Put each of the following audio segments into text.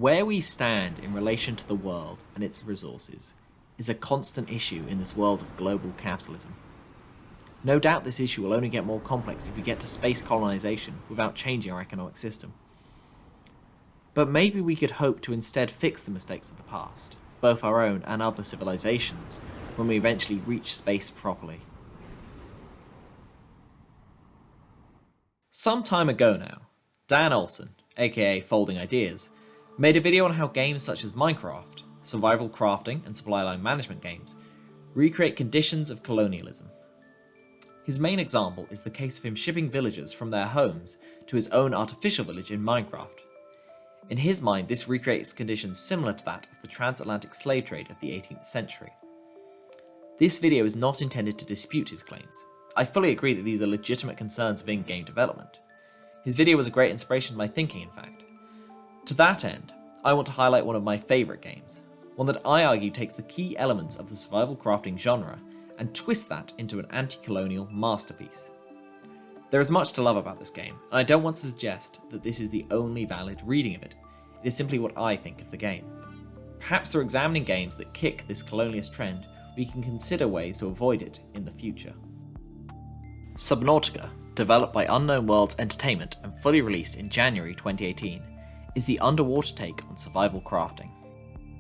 Where we stand in relation to the world and its resources is a constant issue in this world of global capitalism. No doubt this issue will only get more complex if we get to space colonization without changing our economic system. But maybe we could hope to instead fix the mistakes of the past, both our own and other civilizations, when we eventually reach space properly. Some time ago now, Dan Olson, aka Folding Ideas, made a video on how games such as Minecraft, survival crafting and supply line management games, recreate conditions of colonialism. His main example is the case of him shipping villagers from their homes to his own artificial village in Minecraft. In his mind, this recreates conditions similar to that of the transatlantic slave trade of the 18th century. This video is not intended to dispute his claims. I fully agree that these are legitimate concerns within game development. His video was a great inspiration to my thinking, in fact. To that end, I want to highlight one of my favourite games, one that I argue takes the key elements of the survival crafting genre and twists that into an anti-colonial masterpiece. There is much to love about this game, and I don't want to suggest that this is the only valid reading of it. It is simply what I think of the game. Perhaps through examining games that kick this colonialist trend, we can consider ways to avoid it in the future. Subnautica, developed by Unknown Worlds Entertainment and fully released in January 2018, is the underwater take on survival crafting.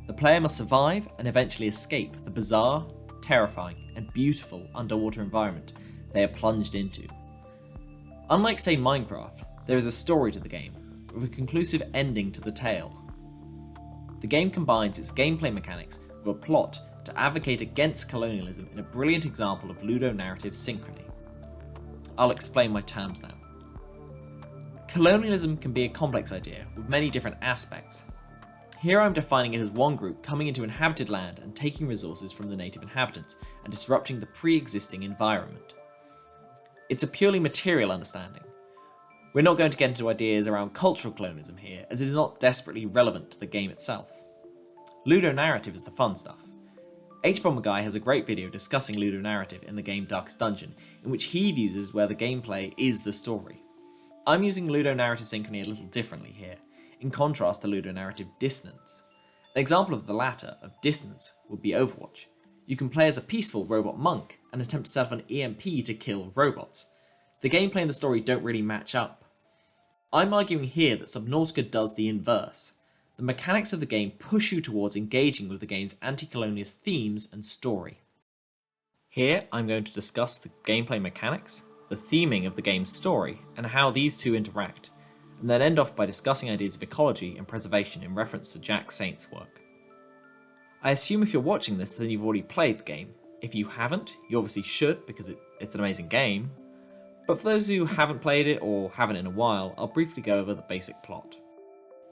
The player must survive and eventually escape the bizarre, terrifying, and beautiful underwater environment they are plunged into. Unlike, say, Minecraft, there is a story to the game, with a conclusive ending to the tale. The game combines its gameplay mechanics with a plot to advocate against colonialism in a brilliant example of ludonarrative synchrony. I'll explain my terms now. Colonialism can be a complex idea with many different aspects. Here I'm defining it as one group coming into inhabited land and taking resources from the native inhabitants and disrupting the pre-existing environment. It's a purely material understanding. We're not going to get into ideas around cultural colonialism here, as it is not desperately relevant to the game itself. Ludonarrative is the fun stuff. H-Bomber has a great video discussing ludonarrative in the game Darkest Dungeon, in which he views it as where the gameplay is the story. I'm using ludonarrative synchrony a little differently here, in contrast to ludonarrative dissonance. An example of the latter, of dissonance, would be Overwatch. You can play as a peaceful robot monk and attempt to set off an EMP to kill robots. The gameplay and the story don't really match up. I'm arguing here that Subnautica does the inverse. The mechanics of the game push you towards engaging with the game's anti-colonialist themes and story. Here I'm going to discuss the gameplay mechanics, the theming of the game's story, and how these two interact, and then end off by discussing ideas of ecology and preservation in reference to Jack Saint's work. I assume if you're watching this then you've already played the game. If you haven't, you obviously should because it's an amazing game. But for those who haven't played it or haven't in a while, I'll briefly go over the basic plot.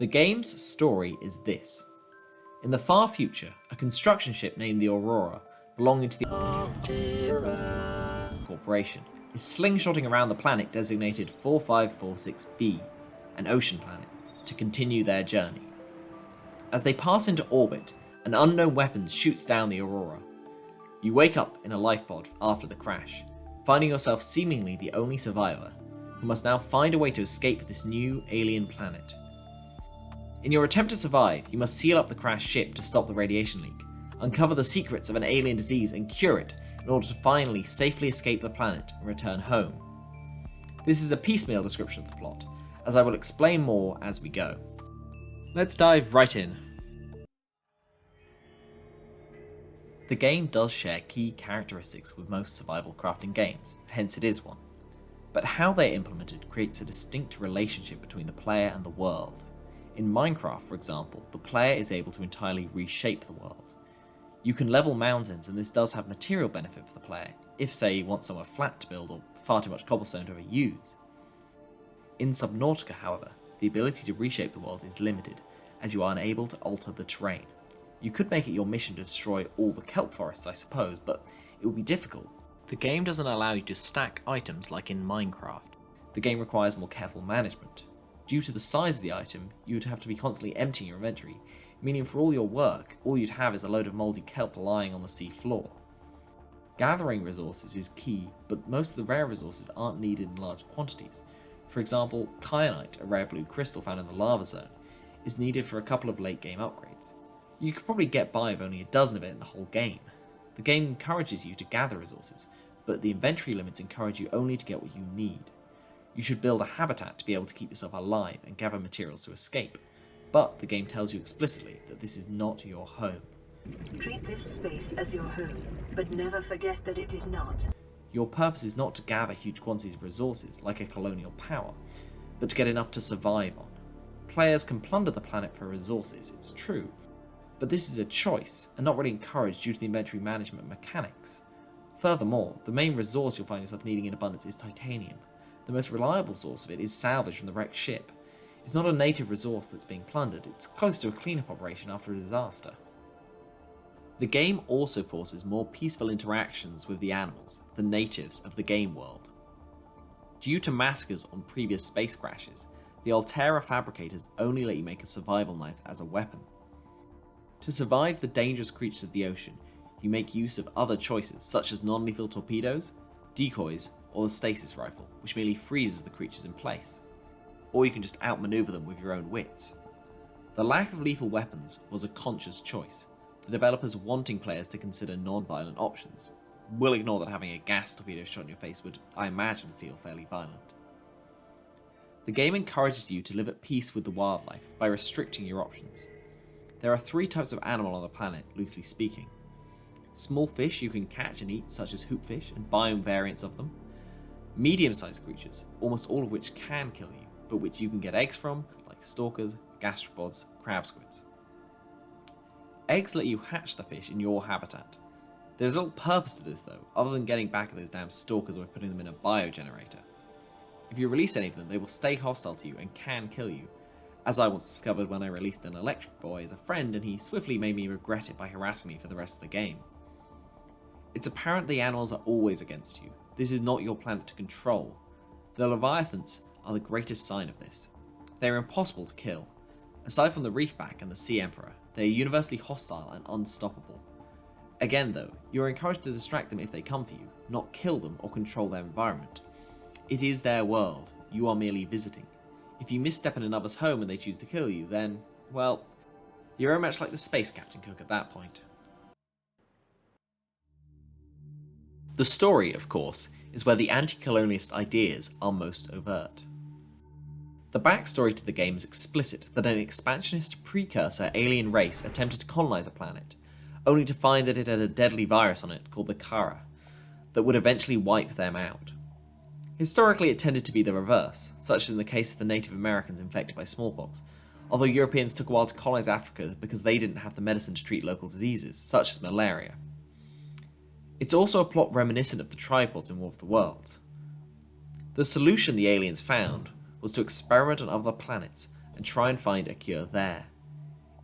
The game's story is this. In the far future, a construction ship named the Aurora, belonging to the Corporation, is slingshotting around the planet designated 4546b, an ocean planet, to continue their journey. As they pass into orbit, an unknown weapon shoots down the Aurora. You wake up in a lifepod after the crash, finding yourself seemingly the only survivor, who must now find a way to escape this new alien planet. In your attempt to survive, you must seal up the crashed ship to stop the radiation leak, uncover the secrets of an alien disease and cure it in order to finally safely escape the planet and return home. This is a piecemeal description of the plot, as I will explain more as we go. Let's dive right in. The game does share key characteristics with most survival crafting games, hence it is one. But how they are implemented creates a distinct relationship between the player and the world. In Minecraft, for example, the player is able to entirely reshape the world. You can level mountains, and this does have material benefit for the player, if say you want somewhere flat to build or far too much cobblestone to ever use. In Subnautica, however, the ability to reshape the world is limited, as you are unable to alter the terrain. You could make it your mission to destroy all the kelp forests, I suppose, but it would be difficult. The game doesn't allow you to stack items like in Minecraft. The game requires more careful management. Due to the size of the item, you would have to be constantly emptying your inventory, meaning for all your work, all you'd have is a load of mouldy kelp lying on the sea floor. Gathering resources is key, but most of the rare resources aren't needed in large quantities. For example, kyanite, a rare blue crystal found in the lava zone, is needed for a couple of late game upgrades. You could probably get by with only a dozen of it in the whole game. The game encourages you to gather resources, but the inventory limits encourage you only to get what you need. You should build a habitat to be able to keep yourself alive and gather materials to escape, but the game tells you explicitly that this is not your home. Treat this space as your home, but never forget that it is not. Your purpose is not to gather huge quantities of resources like a colonial power, but to get enough to survive on. Players can plunder the planet for resources, it's true, but this is a choice, and not really encouraged due to the inventory management mechanics. Furthermore, the main resource you'll find yourself needing in abundance is titanium. The most reliable source of it is salvage from the wrecked ship. It's not a native resource that's being plundered, it's close to a cleanup operation after a disaster. The game also forces more peaceful interactions with the animals, the natives of the game world. Due to massacres on previous space crashes, the Altera fabricators only let you make a survival knife as a weapon. To survive the dangerous creatures of the ocean, you make use of other choices such as non-lethal torpedoes, decoys, or the stasis rifle, which merely freezes the creatures in place. Or you can just outmaneuver them with your own wits. The lack of lethal weapons was a conscious choice, the developers wanting players to consider non-violent options. We'll ignore that having a gas torpedo shot in your face would, I imagine, feel fairly violent. The game encourages you to live at peace with the wildlife by restricting your options. There are 3 types of animal on the planet, loosely speaking. Small fish you can catch and eat, such as hoopfish and biome variants of them. Medium-sized creatures, almost all of which can kill you, but which you can get eggs from, like stalkers, gastropods, crab squids. Eggs let you hatch the fish in your habitat. There's little purpose to this though, other than getting back at those damn stalkers by putting them in a biogenerator. If you release any of them, they will stay hostile to you and can kill you, as I once discovered when I released an electric boy as a friend and he swiftly made me regret it by harassing me for the rest of the game. It's apparent the animals are always against you. This is not your planet to control. The Leviathans are the greatest sign of this. They are impossible to kill. Aside from the Reefback and the Sea Emperor, they are universally hostile and unstoppable. Again though, you are encouraged to distract them if they come for you, not kill them or control their environment. It is their world, you are merely visiting. If you misstep in another's home and they choose to kill you, then, well, you're very much like the Space Captain Cook at that point. The story, of course, is where the anti-colonialist ideas are most overt. The backstory to the game is explicit that an expansionist precursor alien race attempted to colonize a planet, only to find that it had a deadly virus on it called the Kara, that would eventually wipe them out. Historically it tended to be the reverse, such as in the case of the Native Americans infected by smallpox, although Europeans took a while to colonize Africa because they didn't have the medicine to treat local diseases, such as malaria. It's also a plot reminiscent of the tripods in War of the Worlds. The solution the aliens found was to experiment on other planets and try and find a cure there.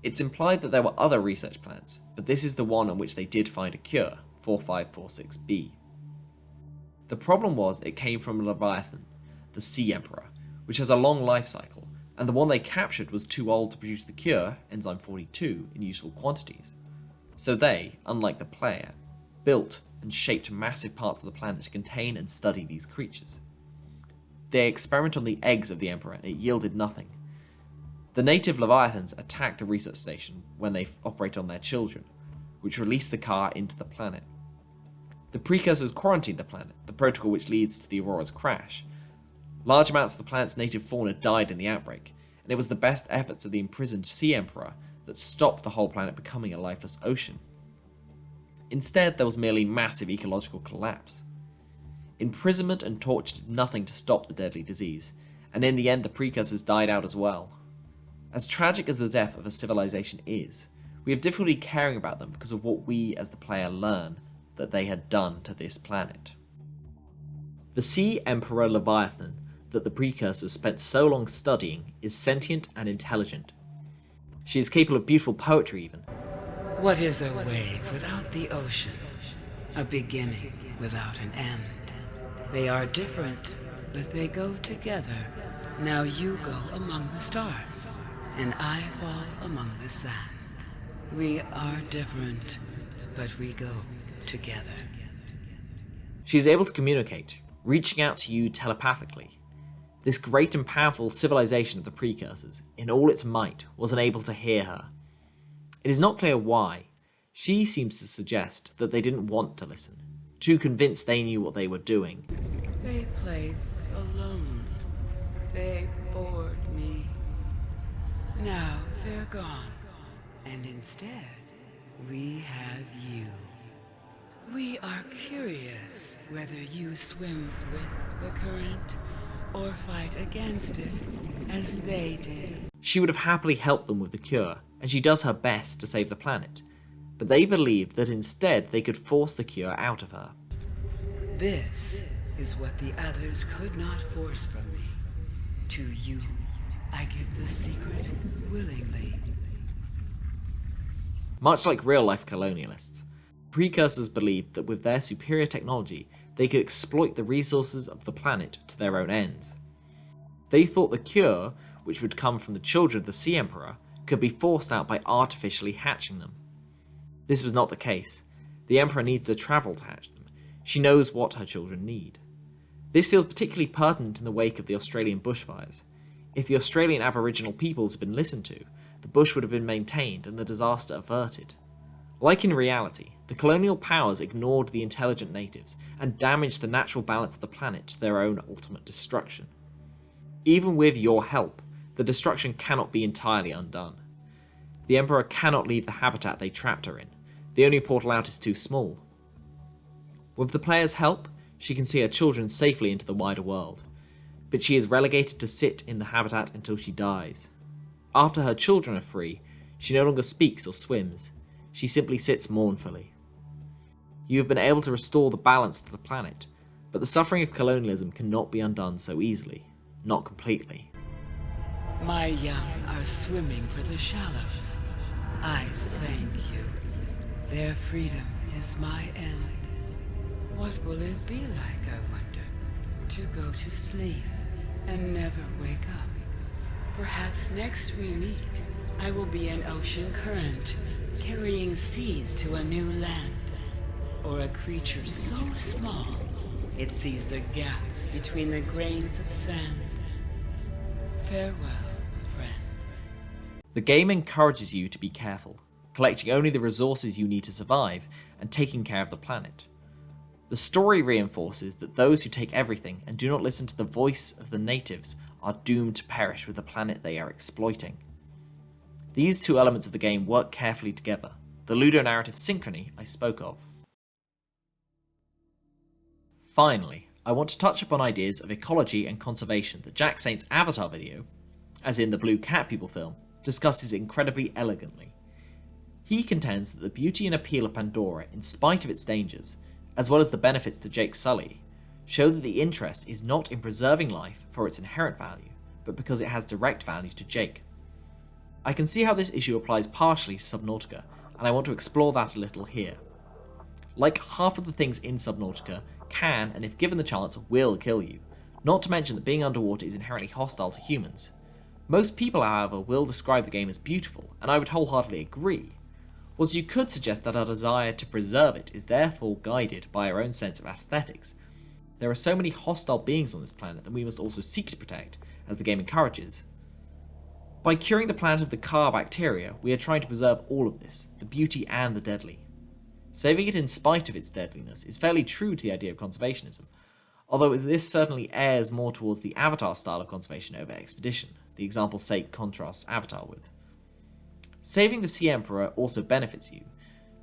It's implied that there were other research planets, but this is the one on which they did find a cure, 4546b. The problem was it came from Leviathan, the Sea Emperor, which has a long life cycle, and the one they captured was too old to produce the cure, enzyme 42, in useful quantities. So they, unlike the player, built and shaped massive parts of the planet to contain and study these creatures. They experiment on the eggs of the Emperor and it yielded nothing. The native Leviathans attack the research station when they operate on their children, which release the car into the planet. The precursors quarantined the planet, the protocol which leads to the Aurora's crash. Large amounts of the planet's native fauna died in the outbreak, and it was the best efforts of the imprisoned Sea Emperor that stopped the whole planet becoming a lifeless ocean. Instead, there was merely massive ecological collapse. Imprisonment and torture did nothing to stop the deadly disease, and in the end the precursors died out as well. As tragic as the death of a civilization is, we have difficulty caring about them because of what we as the player learn that they had done to this planet. The Sea Emperor Leviathan that the precursors spent so long studying is sentient and intelligent. She is capable of beautiful poetry even. What is a wave without the ocean? A beginning without an end. They are different, but they go together. Now you go among the stars, and I fall among the sand. We are different, but we go together. She is able to communicate, reaching out to you telepathically. This great and powerful civilization of the precursors, in all its might, was unable to hear her. It is not clear why. She seems to suggest that they didn't want to listen, too convinced they knew what they were doing. They played alone. They bored me. Now they're gone. And instead, we have you. We are curious whether you swim with the current or fight against it, as they did. She would have happily helped them with the cure, and she does her best to save the planet. But they believed that instead they could force the cure out of her. This is what the others could not force from me. To you, I give the secret willingly. Much like real-life colonialists, precursors believed that with their superior technology, they could exploit the resources of the planet to their own ends. They thought the cure, which would come from the children of the Sea Emperor, could be forced out by artificially hatching them. This was not the case. The Emperor needs to travel to hatch them. She knows what her children need. This feels particularly pertinent in the wake of the Australian bushfires. If the Australian Aboriginal peoples had been listened to, the bush would have been maintained and the disaster averted. Like in reality, the colonial powers ignored the intelligent natives and damaged the natural balance of the planet to their own ultimate destruction. Even with your help, the destruction cannot be entirely undone. The Emperor cannot leave the habitat they trapped her in. The only portal out is too small. With the player's help, she can see her children safely into the wider world, but she is relegated to sit in the habitat until she dies. After her children are free, she no longer speaks or swims. She simply sits mournfully. You have been able to restore the balance to the planet, but the suffering of colonialism cannot be undone so easily. Not completely. My young are swimming for the shallows. I thank you. Their freedom is my end. What will it be like, I wonder, to go to sleep and never wake up? Perhaps next we meet, I will be an ocean current, carrying seas to a new land, or a creature so small it sees the gaps between the grains of sand. Farewell, friend. The game encourages you to be careful, collecting only the resources you need to survive and taking care of the planet. The story reinforces that those who take everything and do not listen to the voice of the natives are doomed to perish with the planet they are exploiting. These two elements of the game work carefully together, the ludonarrative synchrony I spoke of. Finally, I want to touch upon ideas of ecology and conservation that Jack Saint's Avatar video, as in the Blue Cat People film, discusses incredibly elegantly. He contends that the beauty and appeal of Pandora, in spite of its dangers, as well as the benefits to Jake Sully, show that the interest is not in preserving life for its inherent value, but because it has direct value to Jake. I can see how this issue applies partially to Subnautica, and I want to explore that a little here. Like half of the things in Subnautica can, and if given the chance, will kill you, not to mention that being underwater is inherently hostile to humans. Most people, however, will describe the game as beautiful, and I would wholeheartedly agree. Whilst you could suggest that our desire to preserve it is therefore guided by our own sense of aesthetics, there are so many hostile beings on this planet that we must also seek to protect, as the game encourages. By curing the planet of the Car bacteria, we are trying to preserve all of this, the beauty and the deadly. Saving it in spite of its deadliness is fairly true to the idea of conservationism, although this certainly errs more towards the Avatar style of conservation over expedition, the example Sate contrasts Avatar with. Saving the Sea Emperor also benefits you,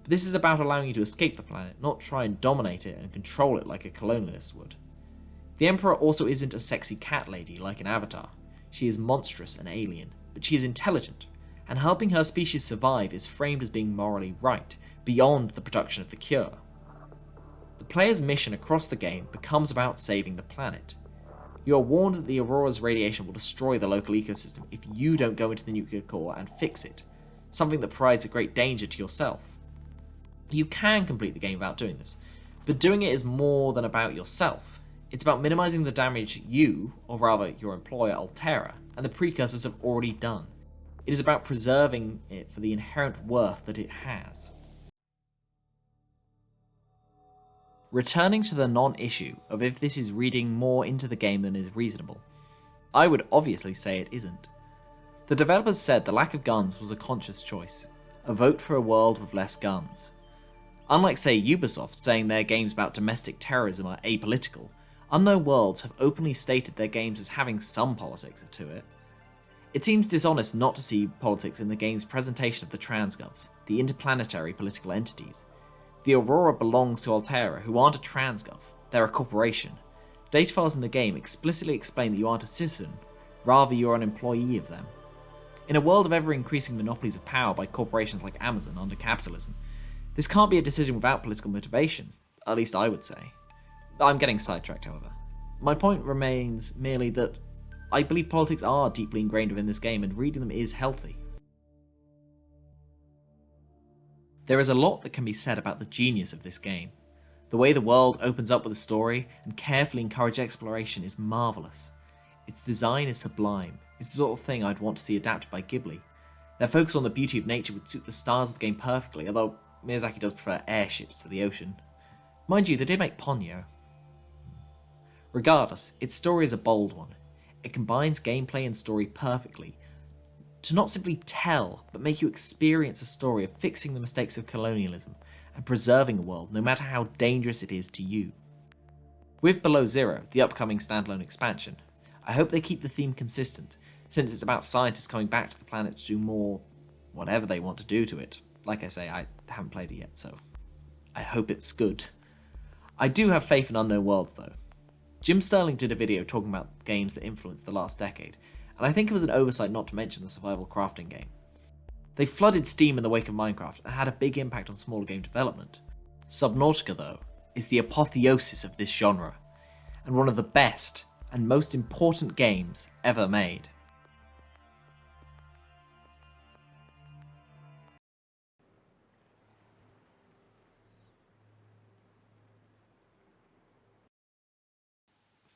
but this is about allowing you to escape the planet, not try and dominate it and control it like a colonialist would. The Emperor also isn't a sexy cat lady like in Avatar. She is monstrous and alien, but she is intelligent, and helping her species survive is framed as being morally right, beyond the production of the cure. The player's mission across the game becomes about saving the planet. You are warned that the Aurora's radiation will destroy the local ecosystem if you don't go into the nuclear core and fix it, something that provides a great danger to yourself. You can complete the game without doing this, but doing it is more than about yourself. It's about minimizing the damage you, or rather your employer Altera, and the precursors have already done. It is about preserving it for the inherent worth that it has. Returning to the non-issue of if this is reading more into the game than is reasonable, I would obviously say it isn't. The developers said the lack of guns was a conscious choice, a vote for a world with less guns. Unlike, say, Ubisoft saying their games about domestic terrorism are apolitical, Unknown Worlds have openly stated their games as having some politics to it. It seems dishonest not to see politics in the game's presentation of the transgovs, the interplanetary political entities. The Aurora belongs to Altera, who aren't a transgov, they're a corporation. Data files in the game explicitly explain that you aren't a citizen, rather you're an employee of them. In a world of ever-increasing monopolies of power by corporations like Amazon under capitalism, this can't be a decision without political motivation, at least I would say. I'm getting sidetracked, however. My point remains merely that I believe politics are deeply ingrained within this game, and reading them is healthy. There is a lot that can be said about the genius of this game. The way the world opens up with a story and carefully encourages exploration is marvellous. Its design is sublime. It's the sort of thing I'd want to see adapted by Ghibli. Their focus on the beauty of nature would suit the stars of the game perfectly, although Miyazaki does prefer airships to the ocean. Mind you, they did make Ponyo. Regardless, its story is a bold one. It combines gameplay and story perfectly, to not simply tell, but make you experience a story of fixing the mistakes of colonialism and preserving a world no matter how dangerous it is to you. With Below Zero, the upcoming standalone expansion, I hope they keep the theme consistent, since it's about scientists coming back to the planet to do more whatever they want to do to it. Like I say, I haven't played it yet, so I hope it's good. I do have faith in Unknown Worlds though. Jim Sterling did a video talking about games that influenced the last decade, and I think it was an oversight not to mention the survival crafting game. They flooded Steam in the wake of Minecraft and had a big impact on smaller game development. Subnautica, though, is the apotheosis of this genre, and one of the best and most important games ever made.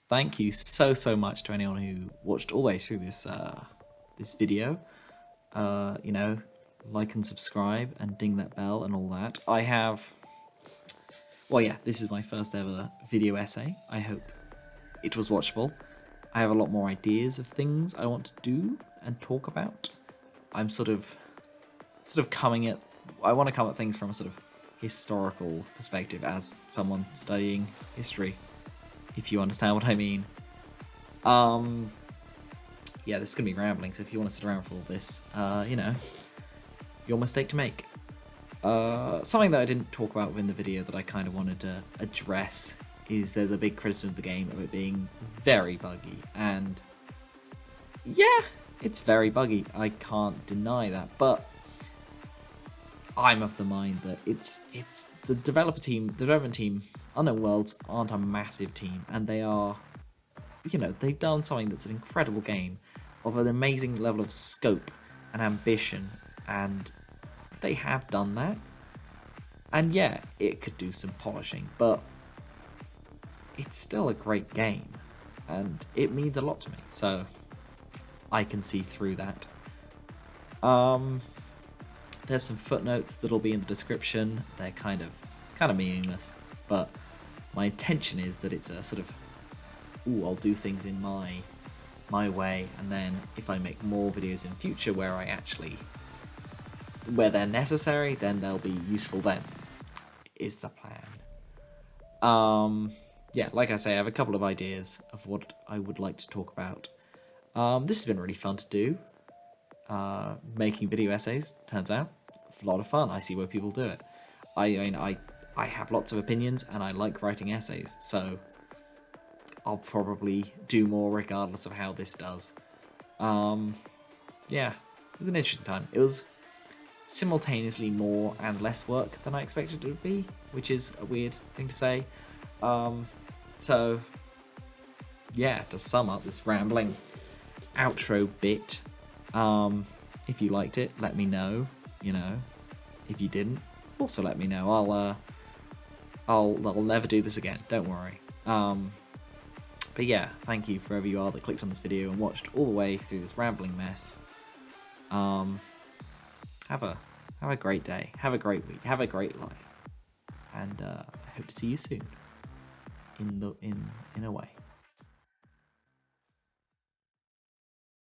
Thank you so much to anyone who watched all the way through this this video. Like and subscribe and ding that bell and all that. This is my first ever video essay. I hope it was watchable. I have a lot more ideas of things I want to do and talk about. I'm sort of I want to come at things from a sort of historical perspective as someone studying history, if you understand what I mean. This is going to be rambling, so if you want to sit around for all this, your mistake to make. Something that I didn't talk about within the video that I kind of wanted to address is there's a big criticism of the game of it being very buggy, and yeah, it's very buggy, I can't deny that, but I'm of the mind that it's the development team, Unknown Worlds aren't a massive team, and they are, they've done something that's an incredible game of an amazing level of scope and ambition, and they have done that. And yeah, it could do some polishing, but it's still a great game, and it means a lot to me, so I can see through that. There's some footnotes that'll be in the description. They're kind of meaningless, but my intention is that it's a sort of, I'll do things in my way, and then if I make more videos in future where they're necessary, then they'll be useful then, is the plan. Like I say, I have a couple of ideas of what I would like to talk about. This has been really fun to do. Making video essays, turns out, a lot of fun. I see where people do it. I have lots of opinions, and I like writing essays, so I'll probably do more regardless of how this does. It was an interesting time. It was simultaneously more and less work than I expected it to be, which is a weird thing to say. To sum up this rambling outro bit, if you liked it, let me know. If you didn't, also let me know. I'll never do this again, don't worry. But yeah, thank you for whoever you are that clicked on this video and watched all the way through this rambling mess. Have a great day, have a great week, have a great life, and I hope to see you soon in a way.